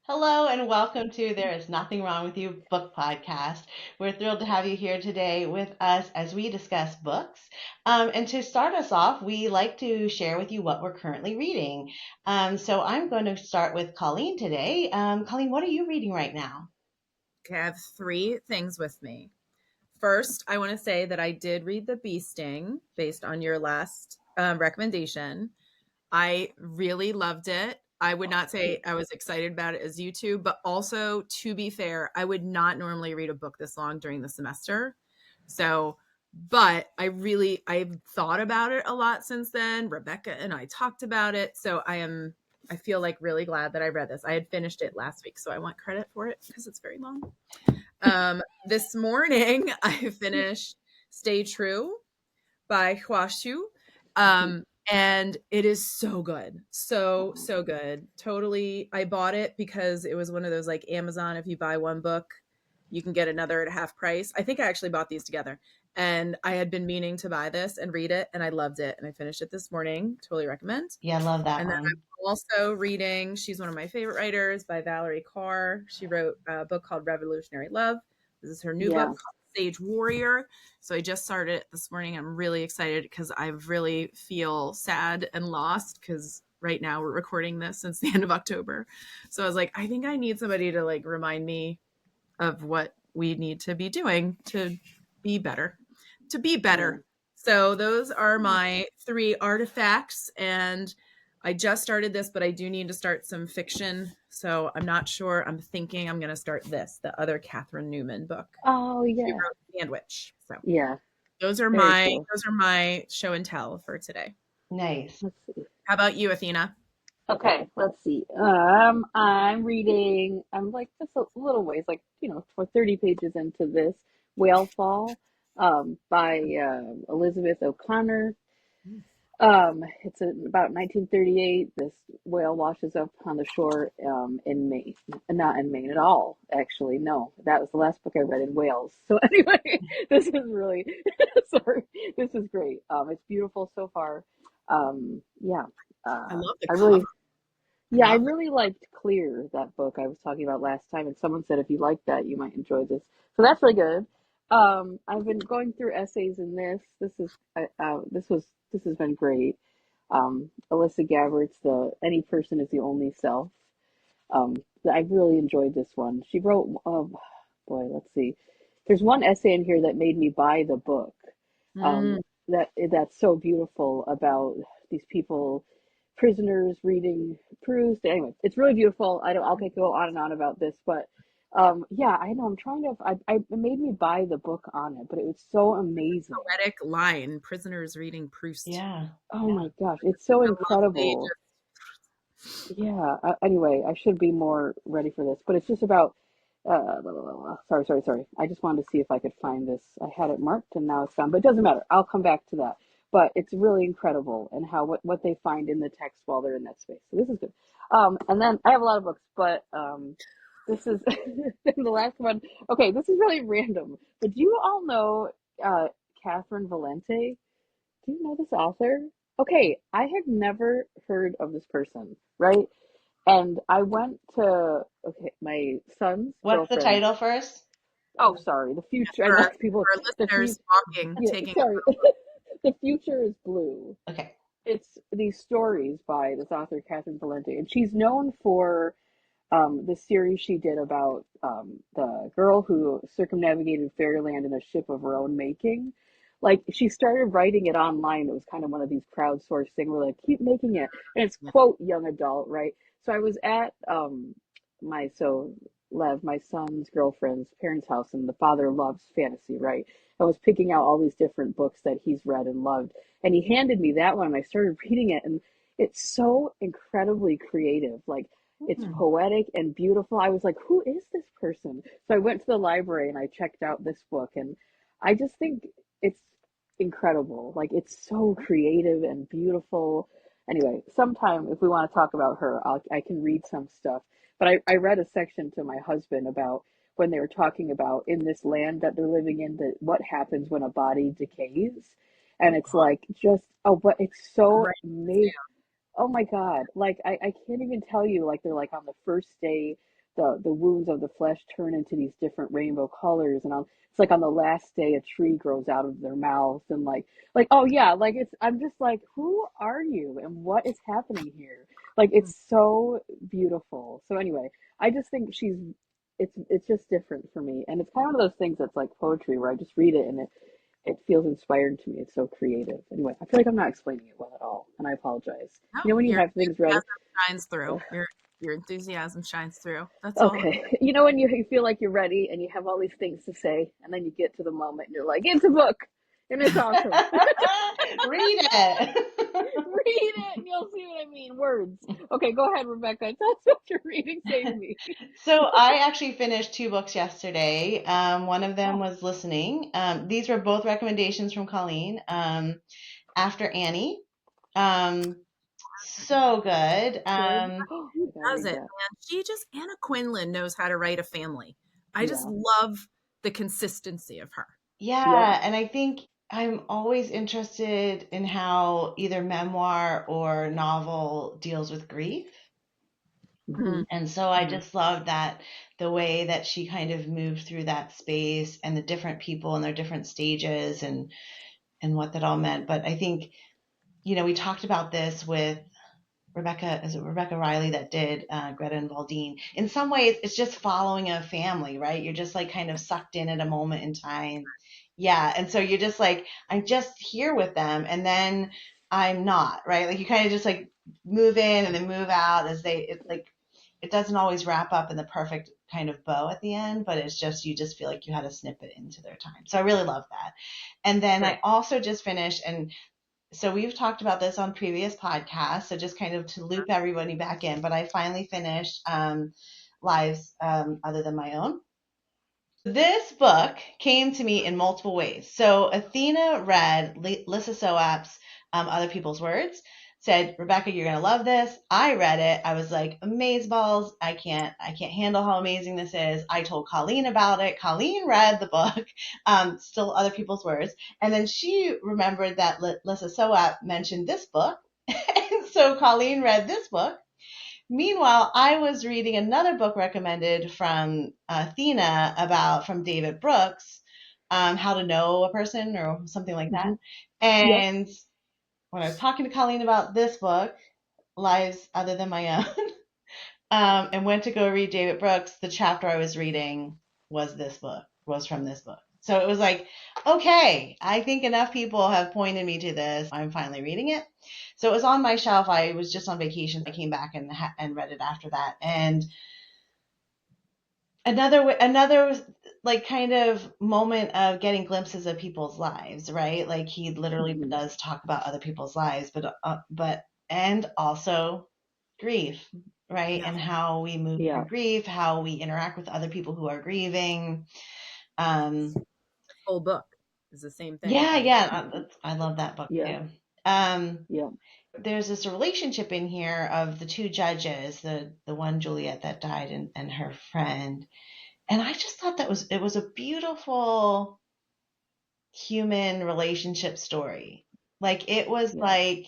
Hello and welcome to There Is Nothing Wrong with You book podcast. We're thrilled to have you here today with us as we discuss books. And to start us off, we like to share with you what we're currently reading. So I'm going to start with Colleen today. Colleen, what are you reading right now? Okay, I have three things with me. First, I want to say that I did read The Bee Sting based on your last recommendation. I really loved it. I would not say I was excited about it as you two, but also, to be fair, I would not normally read a book this long during the semester. So, but I've thought about it a lot since then. Rebecca and I talked about it. So I feel like really glad that I read this. I had finished it last week, so I want credit for it because it's very long. This morning I finished Stay True by Huashu. And it is so good. So good. Totally. I bought it because it was one of those like Amazon, if you buy one book, you can get another at half price. I think I actually bought these together. And I had been meaning to buy this and read it, and I loved it. And I finished it this morning. Totally recommend. Yeah, I love that And then one. I'm also reading, she's one of my favorite writers, by Valerie Carr. She wrote a book called Revolutionary Love. This is her new book Yeah. called Sage Warrior. So I just started it this morning. I'm really excited because I really feel sad and lost because right now we're recording this since the end of October. So I was like, I think I need somebody to like remind me of what we need to be doing to be better. To be better. So those are my three artifacts, and I just started this, but I do need to start some fiction. So I'm not sure. I'm thinking I'm going to start this, the other Catherine Newman book. Oh She yeah. wrote Sandwich. So Yeah. those are Very my cool. those are my show and tell for today. Nice. Let's see. How about you, Athena? Okay, let's see. I'm reading. I'm like just a little ways, like for 30 pages into this Whale Fall, by Elizabeth O'Connor. It's about 1938. This whale washes up on the shore in Maine. Not in Maine at all, actually. No, that was the last book I read in Wales. So anyway, this is really sorry. This is great. It's beautiful so far. Yeah. I love the I cover. really, yeah, I Love it. really liked Clear, that book I was talking about last time, and someone said if you like that, you might enjoy this. So that's really good. I've been going through essays in this. This has been great. Alyssa Gabbard's the Any Person is the Only Self. Um, I really enjoyed this one. She wrote, oh boy, let's see. There's one essay in here that made me buy the book. Mm, That's so beautiful about these people, prisoners reading Proust. Anyway, it's really beautiful. I could go on and on about this, but yeah, I know. I'm trying to. It made me buy the book on it, but it was so amazing. poetic line. Prisoners reading Proust. Yeah. Oh Yeah. my gosh, it's so The lovely, incredible. Yeah. Anyway, I should be more ready for this, but it's just about. Sorry. I just wanted to see if I could find this. I had it marked and now it's gone, but it doesn't matter. I'll come back to that. But it's really incredible and how what they find in the text while they're in that space. So this is good. And then I have a lot of books, but this is the last one. Okay, this is really random, but do you all know Catherine Valente? Do you know this author? Okay, I had never heard of this person, right? And I went to my son's What's the girlfriend's. title first? Oh, sorry, the future. I for know our, people. The listeners future. walking, Yeah, taking sorry. The future is blue. Okay. It's these stories by this author Catherine Valente, and she's known for the series she did about the girl who circumnavigated fairyland in a ship of her own making. Like she started writing it online. It was kind of one of these crowdsourced things where like keep making it, and it's a quote young adult, right? So I was at my so Lev, my son's girlfriend's parents' house, and the father loves fantasy, right? I was picking out all these different books that he's read and loved, and he handed me that one, and I started reading it, and it's so incredibly creative. Like it's Hmm. poetic and beautiful. I was like, who is this person? So I went to the library and I checked out this book, and I just think it's incredible. Like it's so creative and beautiful. Anyway, sometime if we want to talk about her, I can read some stuff. But I read a section to my husband about when they were talking about in this land that they're living in, that what happens when a body decays. And it's like just, oh, but it's so right. amazing. Oh my God. Like I can't even tell you, like they're like on the first day the wounds of the flesh turn into these different rainbow colors, and it's like on the last day a tree grows out of their mouth, and like oh yeah, like it's I'm just like, who are you and what is happening here? Like it's so beautiful. So anyway, I just think it's just different for me, and it's kind of one of those things that's like poetry where I just read it and it feels inspiring to me. It's so creative. Anyway, I feel like I'm not explaining it well at all, and I apologize. No, You know when you your have things read. enthusiasm shines through. Your enthusiasm shines through. That's all. Okay. You know when you feel like you're ready and you have all these things to say, and then you get to the moment and you're like, it's a book and it's awesome. Read it. Read it and you'll see what I mean. Words. Okay, go ahead, Rebecca. Tell us what you're reading. Save me. So I actually finished 2 books yesterday. One of them Oh, was Listening. These were both recommendations from Colleen. After Annie. Um, so good. good. Oh, She I gotta does read it, that. man. Anna Quinlan knows how to write a family. I just Yeah. love the consistency of her. Yep. Yeah, and I think I'm always interested in how either memoir or novel deals with grief. Mm-hmm. And so I Mm-hmm. just love that the way that she kind of moved through that space and the different people and their different stages and what that all meant. But I think, we talked about this with Rebecca Riley that did Greta and Valdine. In some ways, it's just following a family, right? You're just like kind of sucked in at a moment in time. Yeah. And so you're just like, I'm just here with them. And then I'm not, right? Like you kind of just like move in and then move out it doesn't always wrap up in the perfect kind of bow at the end, but it's just, you just feel like you had a snippet into their time. So I really love that. And then Right. I also just finished, and so we've talked about this on previous podcasts, so just kind of to loop everybody back in, but I finally finished Lives Other Than My Own. This book came to me in multiple ways. So Athena read Lissa Soap's Other People's Words, said, Rebecca, you're gonna love this. I read it. I was like, amazeballs. I can't handle how amazing this is. I told Colleen about it. Colleen read the book, Still Other People's Words. And then she remembered that Lissa Soap mentioned this book. And so Colleen read this book. Meanwhile, I was reading another book recommended from Athena from David Brooks, How to Know a Person or something like that. Mm-hmm. Yep. And when I was talking to Colleen about this book, Lives Other Than My Own, and went to go read David Brooks, the chapter I was reading was from this book. So it was like, okay, I think enough people have pointed me to this. I'm finally reading it. So it was on my shelf. I was just on vacation. I came back and read it after that. And another like kind of moment of getting glimpses of people's lives, right? Like he literally Mm-hmm. does talk about other people's lives, but and also grief, right? Yeah. And how we move Yeah. through grief, how we interact with other people who are grieving. The whole book is the same thing, Yeah, right? yeah, I love that book Yeah. too. Um, Yeah. there's this relationship in here of the two judges, the one Juliet that died and her friend. And I just thought it was a beautiful human relationship story. Like it was Yeah. like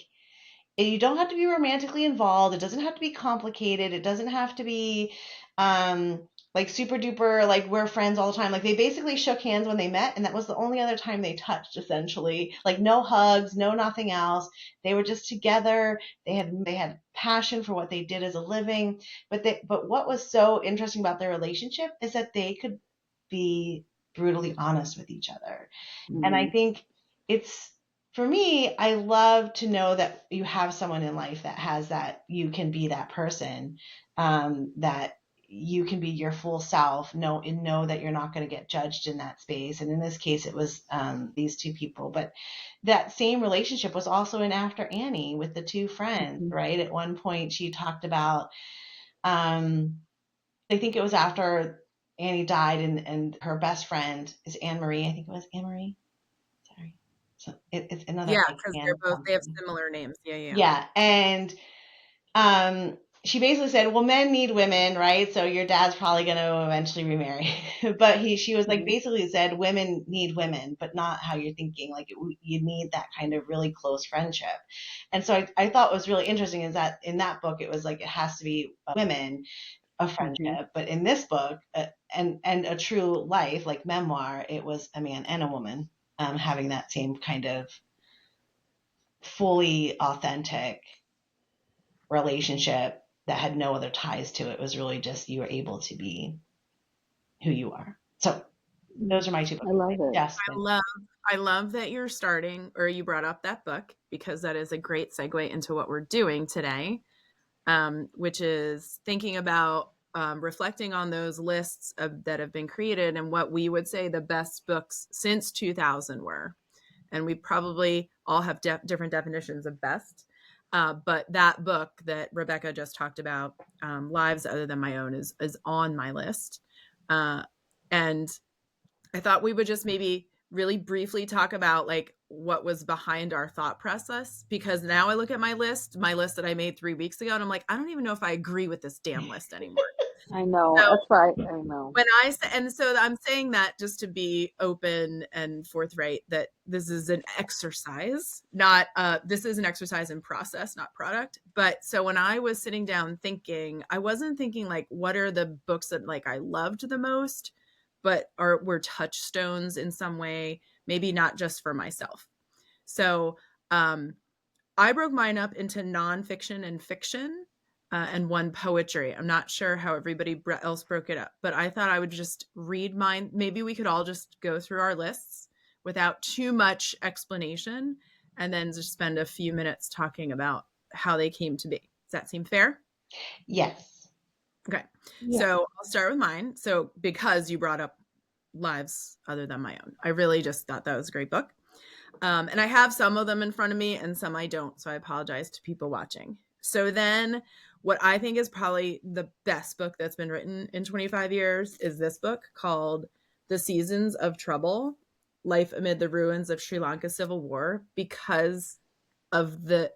you don't have to be romantically involved. It doesn't have to be complicated. It doesn't have to be um like super duper like we're friends all the time. Like they basically shook hands when they met, and that was the only other time they touched essentially. Like no hugs, no nothing else. They were just together. They had passion for what they did as a living. But what was so interesting about their relationship is that they could be brutally honest with each other. And I Mm-hmm. think it's, for me, I love to know that you have someone in life that has that, you can be that person, that you can be your full self, know that you're not going to get judged in that space. And in this case, it was these two people. But that same relationship was also in After Annie with the two friends, Mm-hmm. right? At one point, she talked about, um, I think it was after Annie died, and her best friend is Anne Marie. I think it was Anne Marie. Sorry. So it's another Yeah, like because Anne they have something. similar names. Yeah, yeah. Yeah. And she basically said, well, men need women, right? So your dad's probably going to eventually remarry. But she was like, Mm-hmm. basically said, women need women, but not how you're thinking. Like you need that kind of really close friendship. And so I thought what was really interesting is that in that book, it was like, it has to be women, a friendship. But in this book, and a true life, like memoir, it was a man and a woman having that same kind of fully authentic relationship that had no other ties to it. It was really just you were able to be who you are. So those are my two books. I love it. Yes. I love that you're starting, or you brought up that book, because that is a great segue into what we're doing today, which is thinking about reflecting on those lists that have been created and what we would say the best books since 2000 were. And we probably all have different definitions of best. But that book that Rebecca just talked about, Lives Other Than My Own, is on my list. And I thought we would just maybe really briefly talk about like what was behind our thought process, because now I look at my list that I made 3 weeks ago, and I'm like, I don't even know if I agree with this damn list anymore. I know. So, that's right. I know. when I say, and so I'm saying that just to be open and forthright, that this is an exercise, not this is an exercise in process, not product. But so when I was sitting down thinking, I wasn't thinking like, what are the books that like I loved the most, but were touchstones in some way, maybe not just for myself. So I broke mine up into nonfiction and fiction, and one poetry. I'm not sure how everybody else broke it up, but I thought I would just read mine. Maybe we could all just go through our lists without too much explanation, and then just spend a few minutes talking about how they came to be. Does that seem fair? Yes. Okay. Yeah. So I'll start with mine. So because you brought up Lives Other Than My Own, I really just thought that was a great book. And I have some of them in front of me and some I don't. So I apologize to people watching. So then what I think is probably the best book that's been written in 25 years is this book called The Seasons of Trouble, Life Amid the Ruins of Sri Lanka's Civil War, because of the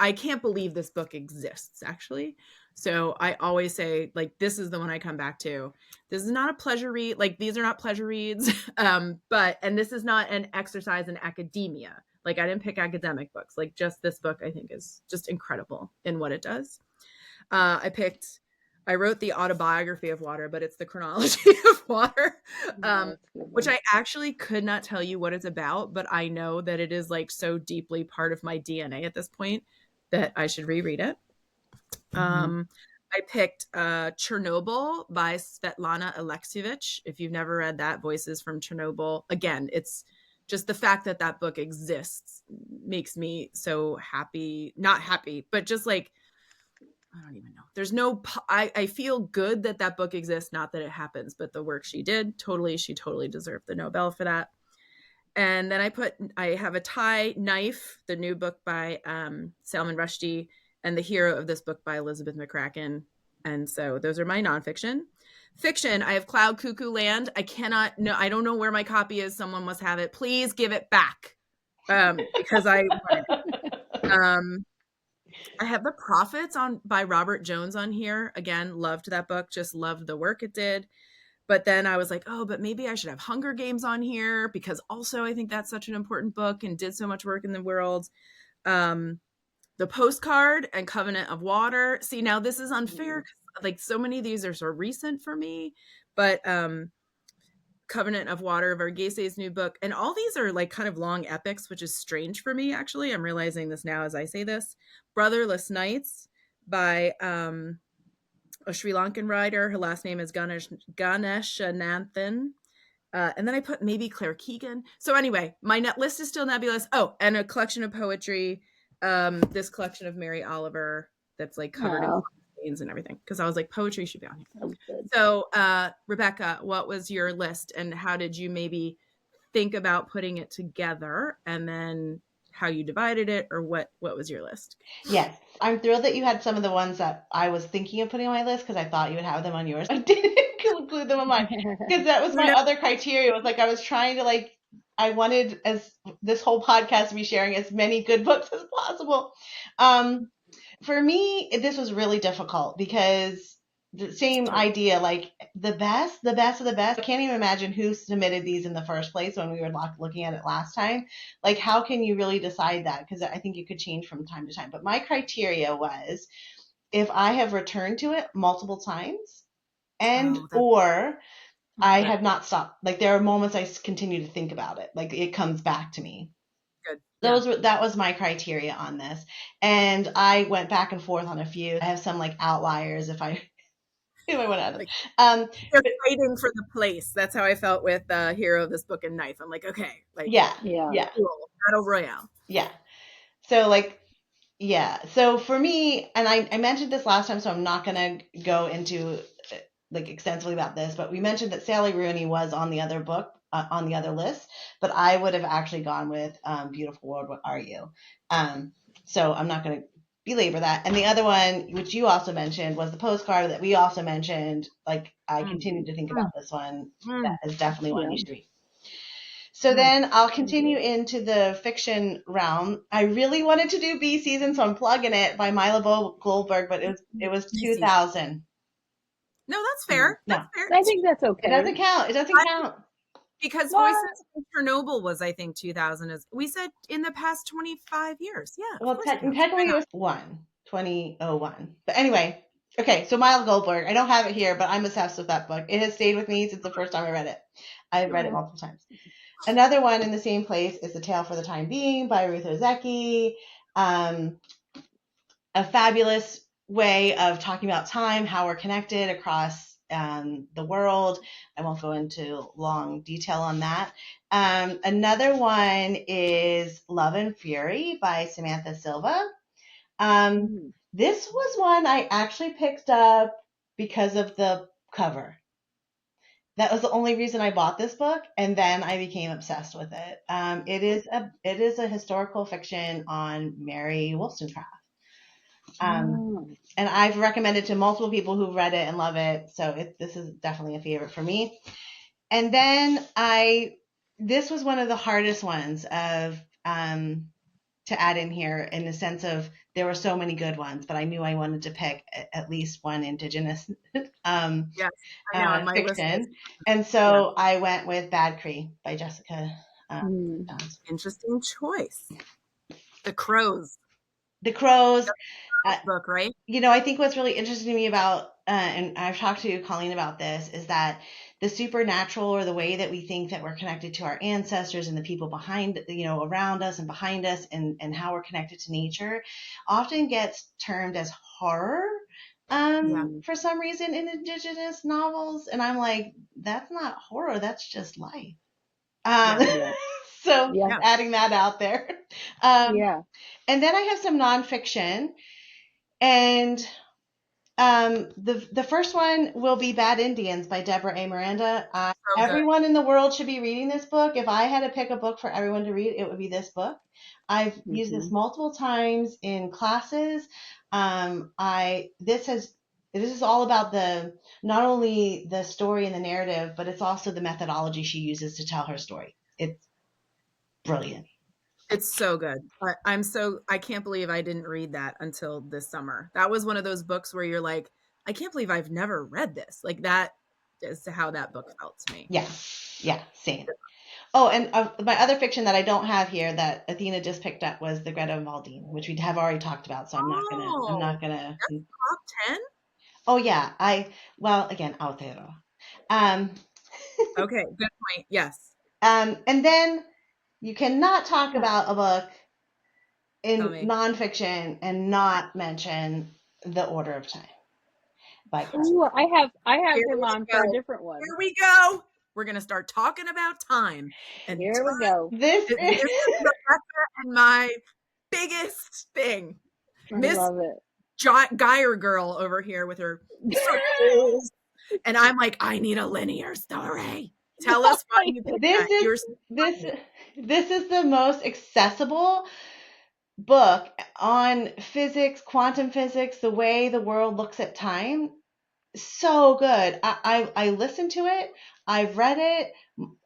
I can't believe this book exists, actually. So I always say, like, this is the one I come back to. This is not a pleasure read. Like, these are not pleasure reads. And this is not an exercise in academia. Like, I didn't pick academic books. Like, just this book, I think, is just incredible in what it does. I wrote the autobiography of water, but it's the chronology of water, which I actually could not tell you what it's about, but I know that it is like so deeply part of my DNA at this point that I should reread it. I picked Chernobyl by Svetlana Alexievich. If you've never read that, Voices from Chernobyl. Again, it's just the fact that that book exists makes me so happy. Not happy, but just like, I don't even know. There's no, I feel good that that book exists, not that it happens, but the work she did, she totally deserved the Nobel for that. And then I have a Thai Knife, the new book by Salman Rushdie, and the hero of this book by Elizabeth McCracken. And so those are my nonfiction. Fiction, I have Cloud Cuckoo Land. I don't know where my copy is. Someone must have it. Please give it back. Because I have The Prophets by Robert Jones on here. Again, loved that book. Just loved the work it did. But then I was like, oh, but maybe I should have Hunger Games on here, because also I think that's such an important book and did so much work in the world. The Postcard and Covenant of Water. See, now this is unfair, 'cause, like, so many of these are so recent for me, but Covenant of Water, Vergese's new book, and all these are like kind of long epics, which is strange for me, actually. I'm realizing this now as I say this. Brotherless Nights by a Sri Lankan writer. Her last name is Ganeshananthan. And then I put maybe Claire Keegan. So anyway, my net list is still nebulous. Oh, and a collection of poetry. This collection of Mary Oliver that's like covered in stains and everything. Because I was like, poetry should be on here. So Rebecca, what was your list, and how did you maybe think about putting it together, and then how you divided it, or what was your list? Yes, I'm thrilled that you had some of the ones that I was thinking of putting on my list, because I thought you would have them on yours. I didn't include them on mine, because that was my other criteria. It was like I was trying to I wanted this whole podcast to be sharing as many good books as possible. For me, this was really difficult, because the same idea, like the best of the best. I can't even imagine who submitted these in the first place when we were looking at it last time. Like, how can you really decide that? Because I think it could change from time to time. But my criteria was if I have returned to it multiple times and Oh, that's or I good. have not stopped. Like there are moments I continue to think about it. Like it comes back to me. Good. Yeah. That was my criteria on this. And I went back and forth on a few. I have some like outliers if I went out of Like, them. they're fighting for the place. That's how I felt with Hero of this Book and Knife. I'm like, okay, like Yeah. Yeah. Yeah. cool. Battle Royale. Yeah. So like yeah. So for me, and I mentioned this last time, so I'm not gonna go into like extensively about this, but we mentioned that Sally Rooney was on the other book on the other list, but I would have actually gone with Beautiful World, What Are You? So I'm not going to belabor that. And the other one, which you also mentioned, was the Postcard that we also mentioned. Like I continue to think about this one. That is definitely one you should read. So then I'll continue into the fiction realm. I really wanted to do B Season, so I'm plugging it by Milo Goldberg, but it was 2000. No, that's fair. No. That's fair. I think that's okay. It doesn't count. It doesn't count. Because What? Voices of Chernobyl was, I think, 2000. As we said, in the past 25 years. Yeah. Well, technically it was 2001. But anyway, okay, so Milo Goldberg. I don't have it here, but I'm obsessed with that book. It has stayed with me since the first time I read it. I've read it multiple times. Another one in the same place is The Tale for the Time Being by Ruth Ozeki. A fabulous way of talking about time, how we're connected across the world. I won't go into long detail on that. Another one is Love and Fury by Samantha Silva. This was one I actually picked up because of the cover. That was the only reason I bought this book, and then I became obsessed with it. It is a historical fiction on Mary Wollstonecraft. And I've recommended to multiple people who've read it and love it, so this is definitely a favorite for me. And then this was one of the hardest ones of to add in here in the sense of there were so many good ones, but I knew I wanted to pick at least one Indigenous yes, I know, on my fiction. list. And so I went with Bad Cree by Jessica Johns. Interesting choice. The Crows. The Crows. Book, right? You know, I think what's really interesting to me about, and I've talked to Colleen about this, is that the supernatural, or the way that we think that we're connected to our ancestors and the people behind, around us and behind us, and how we're connected to nature, often gets termed as horror for some reason in Indigenous novels. And I'm like, that's not horror, that's just life. So adding that out there. And then I have some nonfiction. And the first one will be Bad Indians by Deborah A. Miranda. Everyone in the world should be reading this book. If I had to pick a book for everyone to read, it would be this book. I've used this multiple times in classes. This is all about not only the story and the narrative, but it's also the methodology she uses to tell her story. It's brilliant. It's so good. I can't believe I didn't read that until this summer. That was one of those books where you're like, I can't believe I've never read this. Like that is how that book felt to me. Yeah, same. Oh, and my other fiction that I don't have here that Athena just picked up was The Greta Maldine, which we have already talked about. So I'm not gonna. That's top 10. Oh yeah, again, Aotearoa. Okay, good point. Yes. And then you cannot talk about a book in nonfiction and not mention The Order of Time by Ooh, I have him on for a different one. Here we go. We're gonna start talking about time. And here we go. This is Rebecca and my biggest thing. I love it. Geyer girl over here with her circles. And I'm like, I need a linear story. Tell us why you picked that. This is the most accessible book on physics, quantum physics, the way the world looks at time. So good. I listened to it. I've read it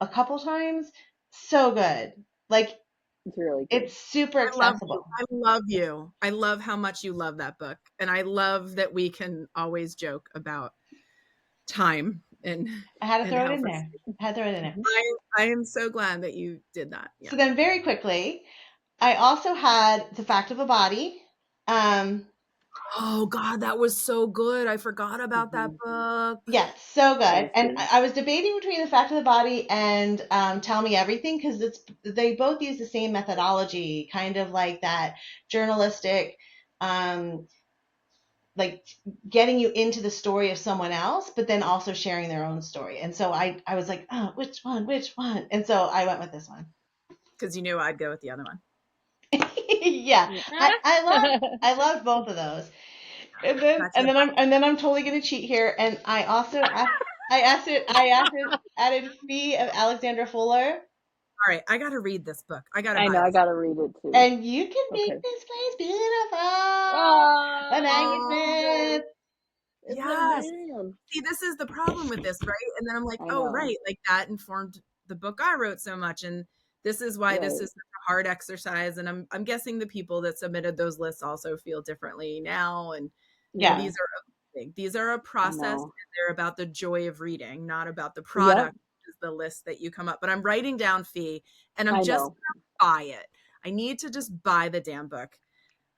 a couple times. So good. Like, it's really good. It's super accessible. I love you. I love how much you love that book. And I love that we can always joke about time. And I had to throw it in there. I am so glad that you did that. Yeah. So then very quickly, I also had The Fact of a Body. Oh God, that was so good. I forgot about that Hmm. book. Yes, so good. That was And good. I was debating between The Fact of the Body and Tell Me Everything because they both use the same methodology, kind of like that journalistic, um, like getting you into the story of someone else, but then also sharing their own story. And so I was like, oh, which one, which one? And so I went with this one. Because you knew I'd go with the other one. Yeah, I love Yeah. I love both of those. And then Gotcha. I'm totally gonna cheat here. And I also added Fee of Alexandra Fuller. All right, I gotta read this book. I gotta I know. buy I this. gotta read it too. And you can make Okay. this place beautiful. By Maggie Oh, Smith. it's a Yes. man. See, this is the problem with this, right? And then I'm like, I oh, know. right. Like that informed the book I wrote so much. And this is why this Right. is such a hard exercise. And I'm guessing the people that submitted those lists also feel differently now. And Yeah. Yeah, these are a I process, know. and they're about the joy of reading, not about the Yep. product, which is the list that you come up. But I'm writing down Fee, and I'm I just know. gonna buy it. I need to just buy the damn book.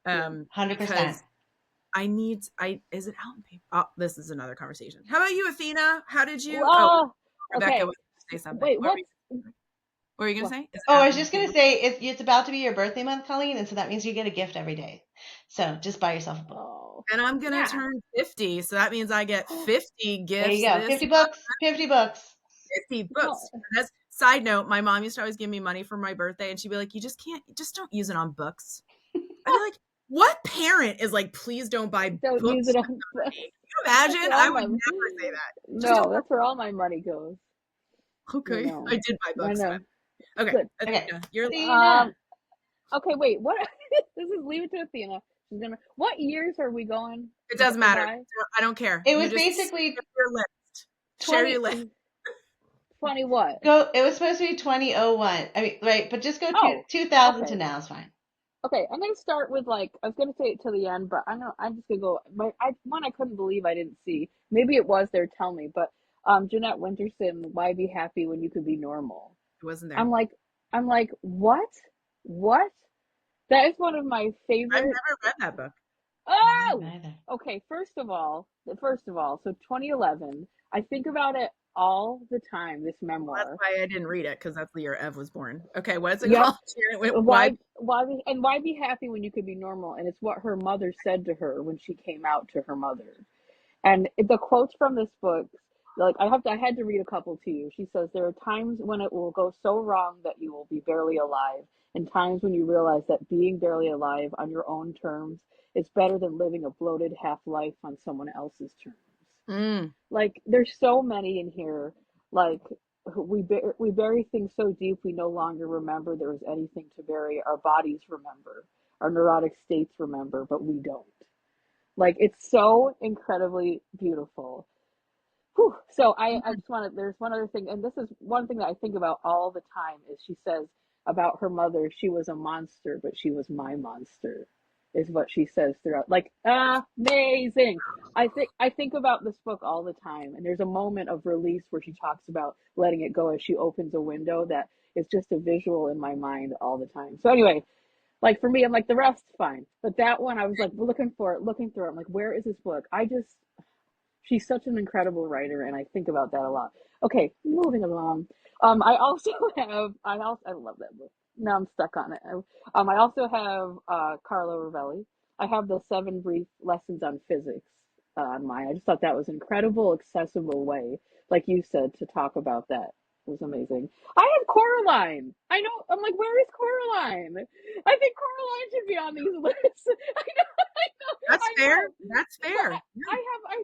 Yeah. 100%. Because I is it out in paper? Oh, this is another conversation. How about you, Athena? How did you? Oh, Rebecca Okay. was going to say something. Wait. What were you going to What? say? Is it Oh, I out was in just gonna paper? say it's about to be your birthday month, Colleen, and so that means you get a gift every day. So just buy yourself a book. Oh. And I'm going to Yeah. turn 50, so that means I get 50 There you gifts go. this 50 month. books. 50 books. 50 Well, books. And that's side note. My mom used to always give me money for my birthday, and she'd be like, "You just can't, just don't use it on books." I'd be like, "What parent is like, please don't buy don't use books it for on. somebody?" Can you That's imagine? where I all would my. never say that. Just No, don't. that's where all my money goes. You Okay, I know. did buy I books, but know. okay, Good. Okay. Athena, you're Um. Athena. Okay. Wait. What? This is leave it to Athena. She's gonna. What years are we going it doesn't matter. by? I don't care. It You was just basically share your list. Share your 20 list. 20 what? it was supposed to be 2001. I mean, right, but just go to Oh. 2000 to Okay. now is fine. Okay, I'm gonna start with like I was gonna say it till the end, but I know I'm just gonna go. I couldn't believe I didn't see. Maybe it was there. Tell me, but Jeanette Winterson, why be happy when you could be normal? It wasn't I'm there. like, I'm like, what? That is one of my I've favorite. never read that book. I haven't Oh, either. okay. First of all, so 2011. I think about it all the time. This Well, that's memoir. why I didn't read it because that's the year Ev was born. Okay, what's it Yep. called? Why? Why be happy when you could be normal? And it's what her mother said to her when she came out to her mother. And the quotes from this book, like I had to read a couple to you. She says there are times when it will go so wrong that you will be barely alive, and times when you realize that being barely alive on your own terms is better than living a bloated half life on someone else's terms. Mm, Like there's so many in here. Like we bury things so deep we no longer remember there was anything to bury. Our bodies remember, our neurotic states remember, but we don't. Like it's so incredibly beautiful. Whew. So I just want to. There's one other thing, and this is one thing that I think about all the time. Is she says about her mother, she was a monster, but she was my monster, is what she says throughout. Like amazing. I think about this book all the time, and there's a moment of release where she talks about letting it go as she opens a window that is just a visual in my mind all the time. So anyway, like for me, I'm like the rest's fine, but that one I was like looking for it, looking through it. I'm like, where is this book? She's such an incredible writer, and I think about that a lot. Okay, moving along. I also I love that book. Now I'm stuck on it. I also have Carlo Rovelli. I have the 7 brief lessons on physics on mine. I just thought that was an incredible, accessible way, like you said, to talk about that. It was amazing. I have Coraline. I know. I'm like, where is Coraline? I think Coraline should be on these lists. that's I fair. know. That's But fair.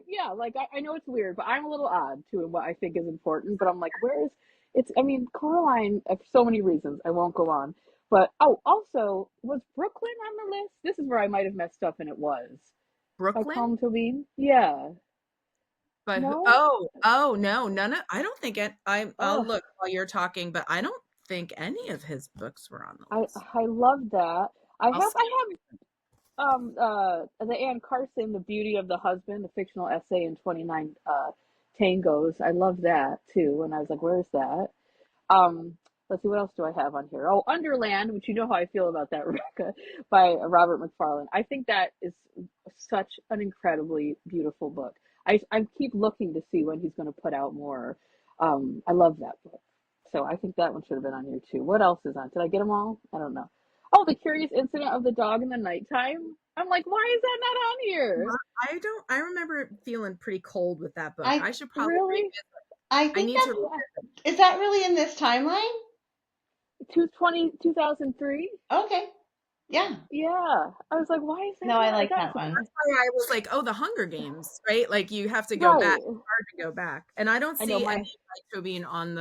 yeah, like I know it's weird, but I'm a little odd to what I think is important. But I'm like, where is I mean, Coraline, for so many reasons. I won't go on. But also, was Brooklyn on the list? This is where I might have messed up, and it was by Brooklyn, Colm Tobin. Yeah, but no. oh no, none of. I don't think it. I'll Oh, look while you're talking, but I don't think any of his books were on the I list. I love that. I'll see. I the Anne Carson, The Beauty of the Husband, a fictional essay in 29 tangos. I love that too. And I was like, where's that? Um, let's see, what else do I have on here? Oh, Underland, which you know how I feel about that, Rebecca, by Robert McFarlane. I think that is such an incredibly beautiful book. I keep looking to see when he's going to put out more. I love that book. So I think that one should have been on here too. What else is on? Did I get them all? I don't know. Oh, The Curious Incident of the Dog in the Nighttime. I'm like, why is that not on here? I don't. I remember feeling pretty cold with that book. I I should probably read Really? it. I I think need to read Yeah. it. is that really in this timeline? 2003? Okay. Yeah. Yeah. I was like, why is that No, I not? I like thought it that was one. That's why I was like, oh, the Hunger Games, right? Like you have to go back. right. It's hard to go back, and I don't I know see any my, of Tobin on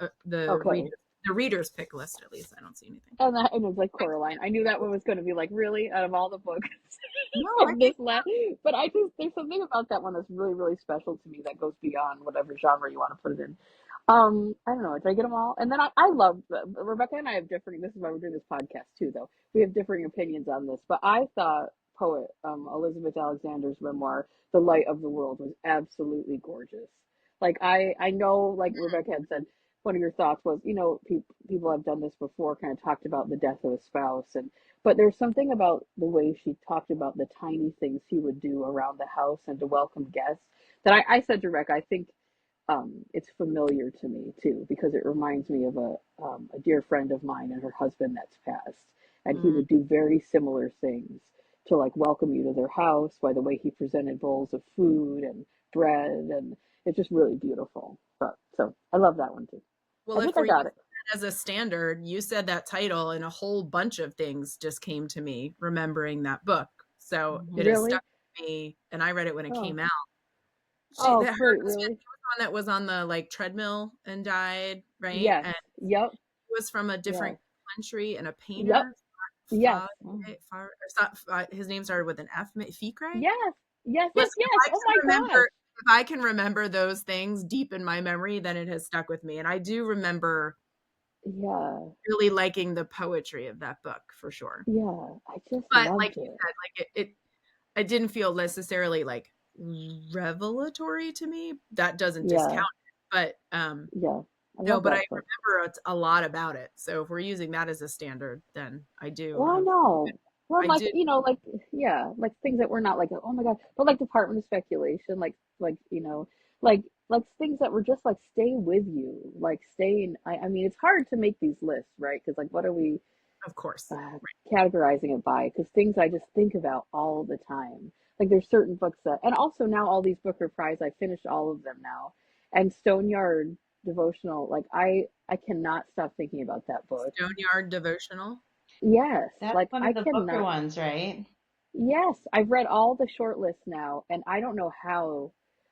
okay. the readers pick list. At least I don't see anything. And it was like Coraline. I knew that one was going to be like, really, out of all the books No, I from think this last. But there's something about that one that's really, really special to me that goes beyond whatever genre you want to put it in. I don't know. Did I get them all? And then I love Rebecca and I have different. This is why we're doing this podcast too, though. We have differing opinions on this. But I thought poet Elizabeth Alexander's memoir, "The Light of the World," was absolutely gorgeous. Like I know, like Rebecca had said, one of your thoughts was, people have done this before, kind of talked about the death of a spouse, but there's something about the way she talked about the tiny things he would do around the house and to welcome guests that I said to Rebecca, I think it's familiar to me too because it reminds me of a dear friend of mine and her husband that's passed, and he mm. would do very similar things to like welcome you to their house by the way he presented bowls of food and bread, and it's just really beautiful. But so I love that one too. Well, I if think I we're got using it. that as a standard, you said that title, and a whole bunch of things just came to me remembering that book. So it has Really? stuck with me, and I read it when it Oh, came out. oh, Her great, husband, really? he was one that was on the like treadmill and died, right? Yes. And Yep. he was from a Yes. different country and a Yep. painter. Yes. His name started with an F. Ficre. Yes. Yes. Yes. Listen, Yes. Oh my gosh. if I can remember those things deep in my memory, then it has stuck with me. And I do remember Yeah. really liking the poetry of that book for sure. Yeah. I just But like loved you it. said, like it didn't feel necessarily like revelatory to me. That doesn't Yeah. discount it. But Yeah. I no, love but I that book. remember a lot about it. So if we're using that as a standard, then I do Well, I have know. Well, I like, did like, yeah, like things that were not like, oh my God, but like Department of Speculation, like, like things that were just like stay with you, like stay in, I mean, it's hard to make these lists, right? Because like, what are we of course. uh, categorizing it by? Because things I just think about all the time. Like there's certain books that, and also now all these Booker Prize, I finished all of them now. And Stoneyard Devotional, like I cannot stop thinking about that book. Stoneyard devotional. Yes, That's like one I of the Booker cannot. ones, right? Yes, I've read all the short lists now, and I don't know how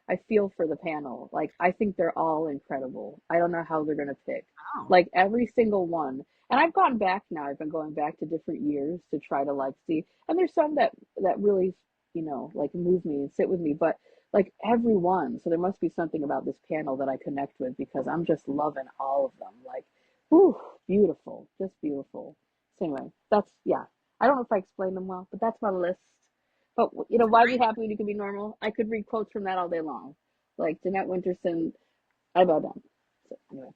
I feel for the panel. Like, I think they're all incredible. I don't know how they're going to pick. Oh, Like, every single one. And I've gone back now. I've been going back to different years to try to, like, see. And there's some that really, like, move me and sit with me. But, like, every one. So there must be something about this panel that I connect with because I'm just loving all of them. Like, whew, beautiful. Just beautiful. So anyway, yeah. I don't know if I explained them well, but that's my list. But why be great. happy when you can be normal? I could read quotes from that all day long. Like Jeanette Winterson, I bow down. So anyway,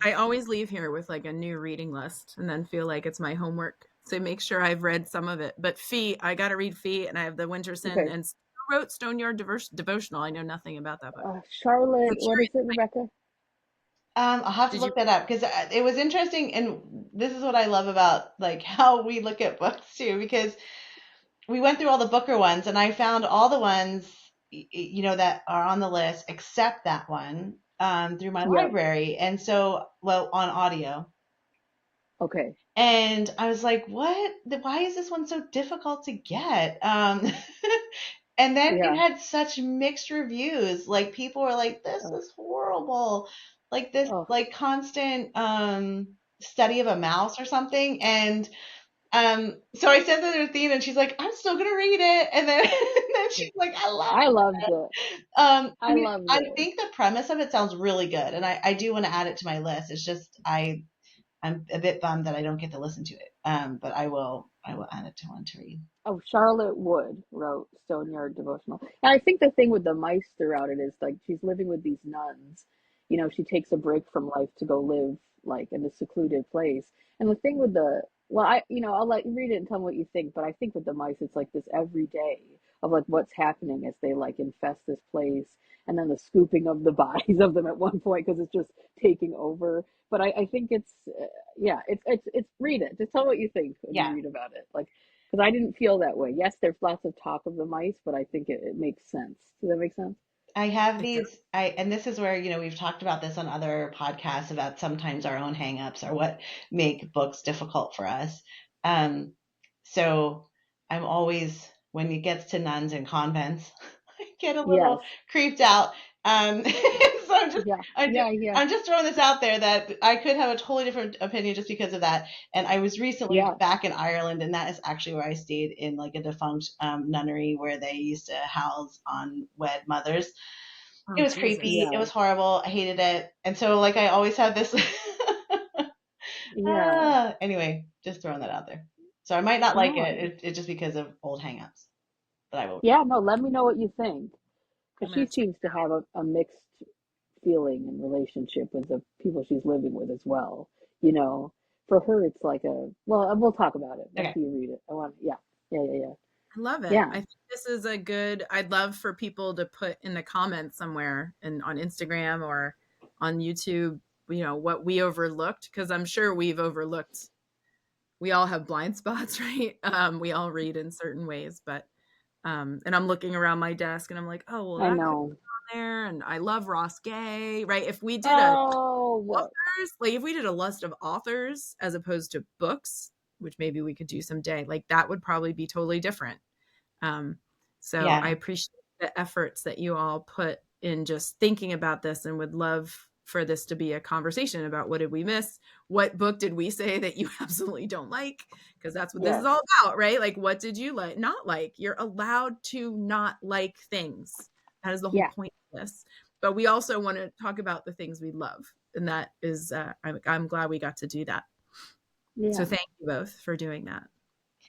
I always leave here with like a new reading list and then feel like it's my homework. So make sure I've read some of it. But Fee, I got to read Fee, and I have the Winterson okay. and who wrote Stoneyard Devotional. I know nothing about that book. Charlotte, I'm what is curious. it, Rebecca? I'll have to Did you? look that up because it was interesting, and this is what I love about like how we look at books too, because we went through all the Booker ones, and I found all the ones that are on the list except that one through my Yep. library, and so well on audio. Okay. And I was like, what? Why is this one so difficult to get? And then it Yeah. had such mixed reviews. Like people were like, this Uh, is horrible. Like this, oh, like constant study of a mouse or something. And so I sent her the theme and she's like, I'm still gonna read it. And then, and then she's like, I love I loved it. it. I I mean, loved I it. think the premise of it sounds really good, and I do want to add it to my list. It's just I'm a bit bummed that I don't get to listen to it. But I will add it to one to read. Oh, Charlotte Wood wrote Stoneyard Devotional. And I think the thing with the mice throughout it is like she's living with these nuns. She takes a break from life to go live like in a secluded place. And the thing with I'll let you read it and tell me what you think, but I think with the mice, it's like this every day of like what's happening as they like infest this place, and then the scooping of the bodies of them at one point because it's just taking over. But I think it's read it. Just tell me what you think when you Yeah. read about it. Like, because I didn't feel that way. Yes, there's lots of talk of the mice, but I think it makes sense. Does that make sense? I have It does. and this is where, we've talked about this on other podcasts about sometimes our own hangups or what make books difficult for us. Um, so I'm always, when it gets to nuns and convents, I get a Yes. little creeped out. So Yeah. Yeah. Yeah. I'm just throwing this out there that I could have a totally different opinion just because of that. And I was recently Yeah. back in Ireland, and that is actually where I stayed in like a defunct nunnery where they used to house unwed mothers. It Oh, was Jesus. creepy. It Yeah. was horrible. I hated it. And so, like, I always have this. Yeah. Anyway, just throwing that out there. So I might not like No. it just because of old hangups, but I will read. Yeah. No. Let me know what you think, I'm because she gonna check. seems to have a mixed feeling and relationship with the people she's living with as well. You know, for her, it's like we'll talk about it Okay. after you read it. Yeah. Yeah. Yeah. Yeah. I love it. Yeah. I think this is I'd love for people to put in the comments somewhere and on Instagram or on YouTube, what we overlooked, because I'm sure we've overlooked. We all have blind spots, right? We all read in certain ways, but and I'm looking around my desk and I'm like, oh, well, I that could know. be on there. And I love Ross Gay, right? If we did Oh, if we did a list of authors as opposed to books, which maybe we could do someday, like that would probably be totally different. Um, so I Yeah. appreciate the efforts that you all put in just thinking about this, and would love for this to be a conversation about what did we miss? What book did we say that you absolutely don't like? Because that's what this yes. is all about, right? Like, what did you not like? You're allowed to not like things. That is the whole Yeah. point of this. But we also want to talk about the things we love. And that is, I'm glad we got to do that. So Yeah. thank you both for doing that.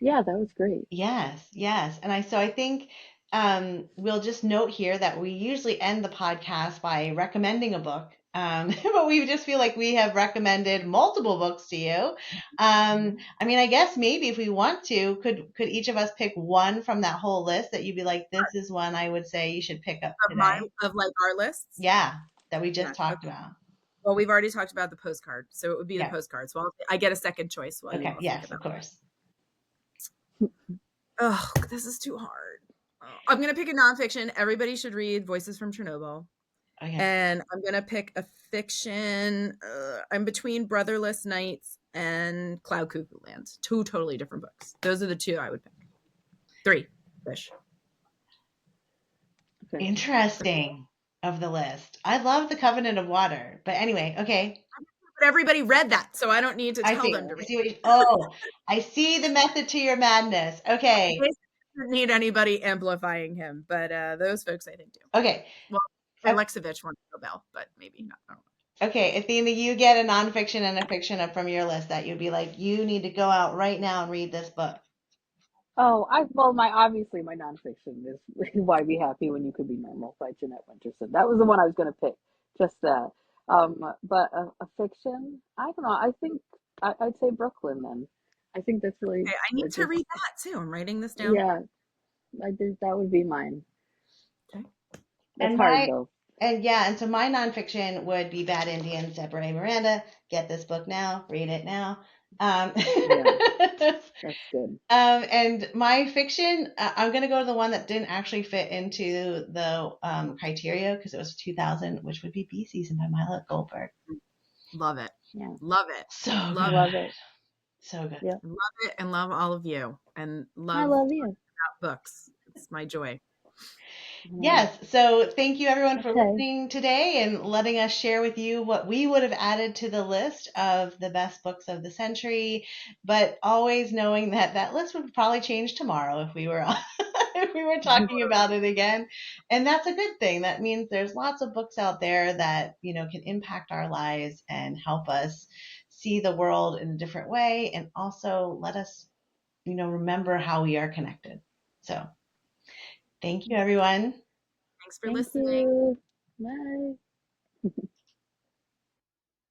Yeah. That was great. Yes, yes. And I think we'll just note here that we usually end the podcast by recommending a book. But we just feel like we have recommended multiple books to you. I mean, I guess maybe if we want to, could each of us pick one from that whole list that you'd be like, this is one I would say you should pick up today. Of like our lists. Yeah, that we just Yeah. talked Okay. about. Well, we've already talked about the postcard, so it would be the Yeah. postcard. So I get a second choice while you Okay. all think Yes, about of course. it. Oh, this is too hard. I'm going to pick a nonfiction. Everybody should read Voices from Chernobyl. Okay. And I'm going to pick a fiction. I'm between Brotherless Nights and Cloud Cuckoo Land. Two totally different books. Those are the two I would pick. Three fish. Okay. Interesting of the list. I love the Covenant of Water, but anyway, okay. But everybody read that, so I don't need to I tell see. them to I read. see what oh, I see the method to your madness. Okay. Jason doesn't need anybody amplifying him, but those folks I think do. Okay. Well, Alexievich won the Nobel, but maybe not. I don't know. Okay. Athena, you get a nonfiction and a fiction up from your list that you'd be like, you need to go out right now and read this book. Oh, my obviously my nonfiction is Why Be Happy When You Could Be Normal by Jeanette Winterson. That was the one I was going to pick. Just that. But a fiction, I don't know. I think I'd say Brooklyn then. I think that's really Okay, I need to read that too. I'm writing this down. yeah. I think that would be mine. Okay. That's And hard though. so my nonfiction would be Bad Indians, Deborah A. Miranda. Get this book now, read it now. Yeah, that's good. And my fiction, I'm going to go to the one that didn't actually fit into the criteria because it was 2000, which would be Bee Season by Mila Goldberg. Love it. Yeah, Love it. So Love good. love it. So good. Yeah, Love it, and love all of you, and I love love you. books. It's my joy. Yes. So thank you everyone for Okay. listening today and letting us share with you what we would have added to the list of the best books of the century, but always knowing that that list would probably change tomorrow if we were if we were talking about it again. And that's a good thing. That means there's lots of books out there that, can impact our lives and help us see the world in a different way and also let us, remember how we are connected. So thank you, everyone. Thanks for Thank listening. you. Bye.